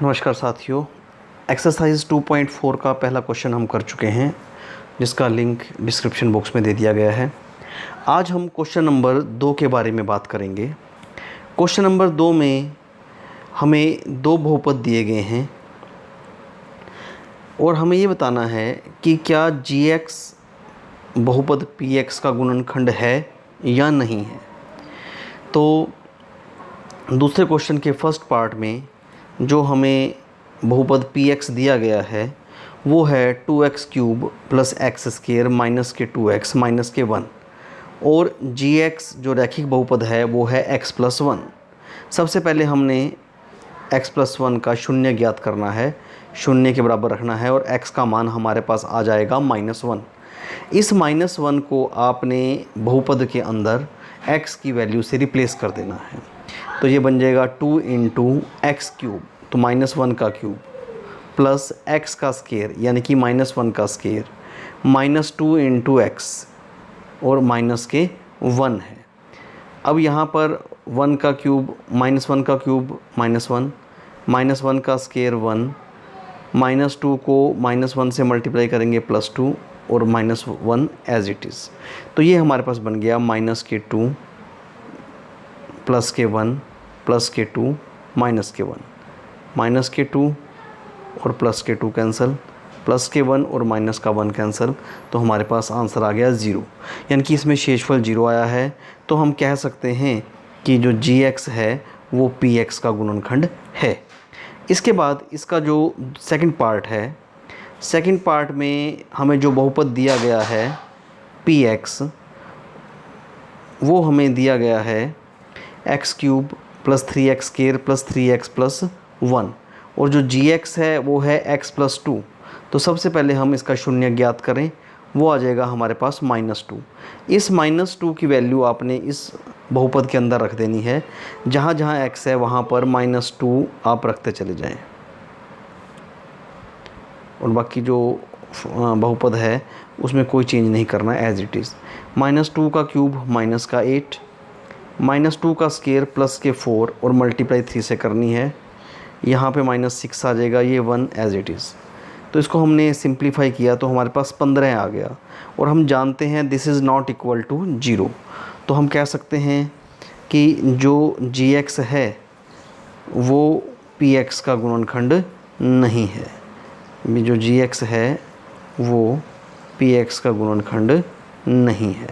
नमस्कार साथियों। एक्सरसाइज 2.4 का पहला क्वेश्चन हम कर चुके हैं, जिसका लिंक डिस्क्रिप्शन बॉक्स में दे दिया गया है। आज हम क्वेश्चन नंबर 2 के बारे में बात करेंगे। क्वेश्चन नंबर 2 में हमें दो बहुपद दिए गए हैं और हमें ये बताना है कि क्या gx बहुपद px का गुणनखंड है या नहीं है। तो दूसरे क्वेश्चन के फर्स्ट पार्ट में जो हमें बहुपद px दिया गया है वो है 2x³ plus x square minus के 2x माइनस के 1, और gx जो रैखिक बहुपद है वो है x प्लस 1। सबसे पहले हमने x प्लस 1 का शून्य ज्ञात करना है, शून्य के बराबर रखना है, और x का मान हमारे पास आ जाएगा -1। इस -1 को आपने बहुपद के अंदर x की वैल्यू से रिप्लेस कर देना है। तो ये बन जाएगा 2 × x³ तो -1 का क्यूब प्लस x का स्क्वायर यानी कि -1 का स्क्वायर -2 × x और माइनस के 1 है। अब यहाँ पर 1 का क्यूब -1 का क्यूब -1, -1 का स्क्वायर 1, -2 को -1 से मल्टीप्लाई करेंगे +2 और -1 एज इट इज़। तो ये हमारे पास बन गया -2 प्लस के 1 प्लस के 2 माइनस के 1, माइनस के 2 और प्लस के 2 कैंसिल, प्लस के 1 और माइनस का 1 कैंसिल। तो हमारे पास आंसर आ गया 0, यानी कि इसमें शेषफल 0 आया है। तो हम कह सकते हैं कि जो gx है वो px का गुणनखंड है। इसके बाद इसका जो सेकंड पार्ट है, सेकंड पार्ट में हमें जो बहुपद दिया गया है px, वो हमें दिया गया है x³ plus 3x square plus 3x plus 1, और जो gx है वो है x प्लस 2। तो सबसे पहले हम इसका शून्य ज्ञात करें, वो आ जाएगा हमारे पास -2। इस -2 की वैल्यू आपने इस बहुपद के अंदर रख देनी है। जहाँ जहाँ x है वहाँ पर -2 आप रखते चले जाएं, और बाकी जो बहुपद है उसमें कोई चेंज नहीं करना एज इट इज़। -2 का क्यूब माइनस का 8, -2 का स्क्वायर प्लस के 4 और मल्टीप्लाई 3 से करनी है। यहाँ पे -6 आ जाएगा, ये 1 एज इट इज़। तो इसको हमने सिंप्लीफाई किया तो हमारे पास 15 आ गया, और हम जानते हैं this is not equal to 0। तो हम कह सकते हैं कि जो gx है वो px का गुणनखंड नहीं है। जो gx है वो px का गुणनखंड नहीं है।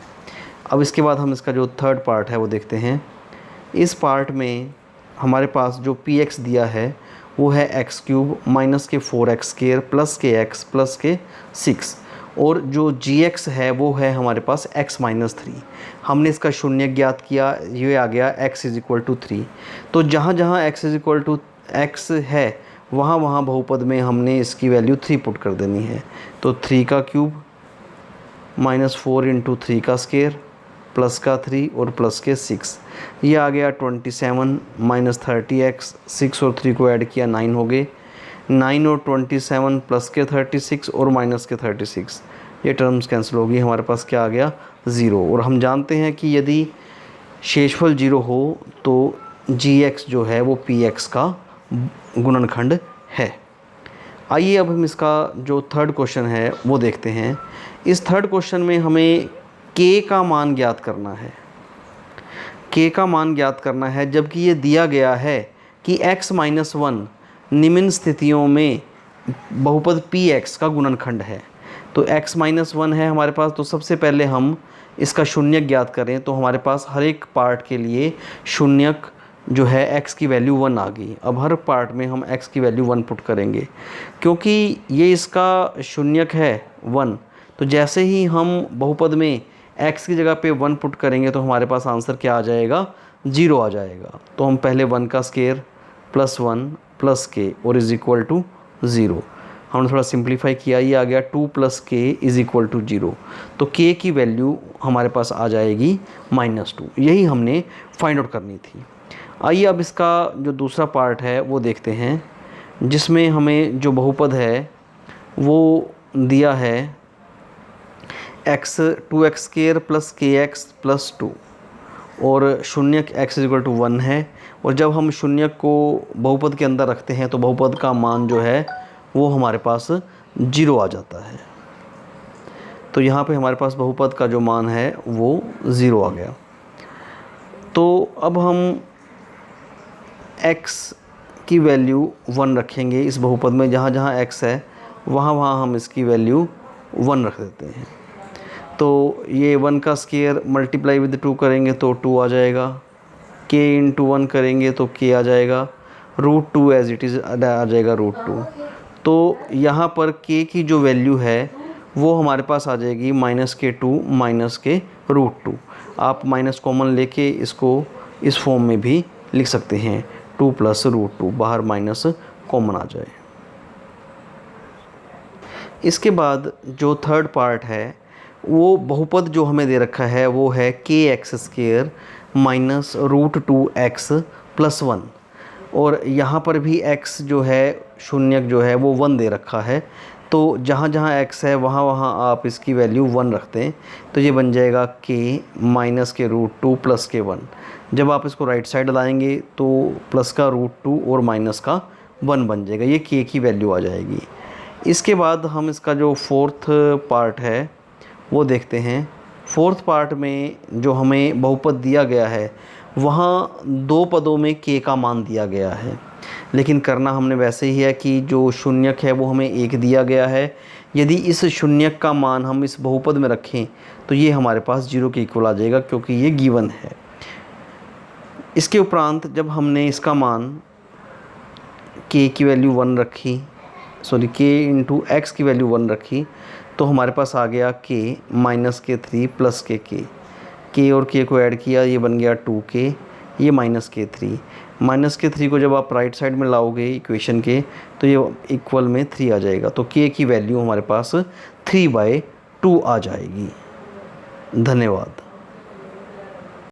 अब इसके बाद हम इसका जो थर्ड पार्ट है वो देखते हैं। इस पार्ट में हमारे पास जो px दिया है वो है x³ माइनस के 4x स्क्वायर प्लस के x प्लस के 6, और जो gx है वो है हमारे पास x माइनस 3। हमने इसका शून्य ज्ञात किया, ये आ गया x = 3। तो जहाँ जहाँ x = x है वहाँ वहाँ बहुपद में हमने इसकी वैल्यू 3 पुट कर देनी है। तो 3 का क्यूब -4 × 3 का स्क्वायर प्लस का 3 और प्लस के 6, ये आ गया 27 -30x, 6 और 3 को ऐड किया 9 हो गए, 9 और 27 प्लस के 36 और माइनस के 36, ये टर्म्स कैंसिल होगी। हमारे पास क्या आ गया 0। और हम जानते हैं कि यदि शेषफल 0 हो तो gx जो है वो px का गुणनखंड है। आइए अब हम इसका जो थर्ड क्वेश्चन है वो देखते हैं। इस थर्ड क्वेश्चन में हमें k का मान ज्ञात करना है। k का मान ज्ञात करना है, जबकि ये दिया गया है कि x - 1 निम्न स्थितियों में बहुपद px का गुणनखंड है। तो x - 1 है हमारे पास, तो सबसे पहले हम इसका शून्य ज्ञात करें तो हमारे पास हर एक पार्ट के लिए शून्यक जो है x की वैल्यू 1 आ गई। अब हर पार्ट में हम x की वैल्यू 1 पुट करेंगे, क्योंकि ये इसका शून्यक है 1। तो जैसे ही हम बहुपद में x की जगह पे 1 पुट करेंगे तो हमारे पास आंसर क्या आ जाएगा 0 आ जाएगा। तो हम पहले 1 का स्क्वायर प्लस 1 प्लस के और = 0। हमने थोड़ा सिंप्लीफाई किया, ये आ गया 2 + k = 0। तो k की वैल्यू हमारे पास आ जाएगी -2। यही हमने फाइंड आउट करनी थी। आइए अब इसका जो दूसरा पार्ट है वो देखते हैं, जिसमें हमें जो बहुपद है वो दिया है 2x² + kx + 2, और शून्य x = 1 है, और जब हम शून्य को बहुपद के अंदर रखते हैं तो बहुपद का मान जो है वो हमारे पास 0 आ जाता है। तो यहाँ पे हमारे पास बहुपद का जो मान है वो 0 आ गया। तो अब हम x की वैल्यू 1 रखेंगे इस बहुपद में, जहाँ जहाँ x है वहाँ हम इसकी वैल्यू 1 रख देते हैं। तो ये 1 का स्क्वायर मल्टीप्लाई विद 2 करेंगे तो 2 आ जाएगा, k इंटू 1 करेंगे तो k आ जाएगा, √2 एज इट इज़ आ जाएगा √2। तो यहाँ पर k की जो वैल्यू है वो हमारे पास आ जाएगी -k2 -k√2। आप माइनस कॉमन लेके इसको इस फॉर्म में भी लिख सकते हैं, 2 + √2, बाहर माइनस कॉमन आ जाए। इसके बाद जो थर्ड पार्ट है वो बहुपद जो हमें दे रखा है वो है kx² -√2x + 1। और यहाँ पर भी x जो है शून्यक जो है वो 1 दे रखा है। तो जहाँ जहाँ x है वहाँ वहाँ आप इसकी वैल्यू 1 रखते हैं, तो ये बन जाएगा k -k√2 + k1। जब आप इसको राइट साइड लाएंगे तो प्लस का √2 और माइनस का 1 बन जाएगा, ये k की वैल्यू आ जाएगी। इसके बाद हम इसका जो फोर्थ पार्ट है वो देखते हैं। फोर्थ पार्ट में जो हमें बहुपद दिया गया है वहाँ 2 पदों में k का मान दिया गया है, लेकिन करना हमने वैसे ही है कि जो शून्यक है वो हमें 1 दिया गया है। यदि इस शून्यक का मान हम इस बहुपद में रखें तो ये हमारे पास 0 के इक्वल आ जाएगा, क्योंकि ये गिवन है। इसके उपरांत जब हमने इसका मान k की वैल्यू 1 रखी, k इंटू x की वैल्यू 1 रखी, तो हमारे पास आ गया k -k3 + k और k को ऐड किया, ये बन गया 2k, ये -k3 को जब आप राइट साइड में लाओगे इक्वेशन के तो ये इक्वल में 3 आ जाएगा। तो k की वैल्यू हमारे पास 3/2 आ जाएगी। धन्यवाद।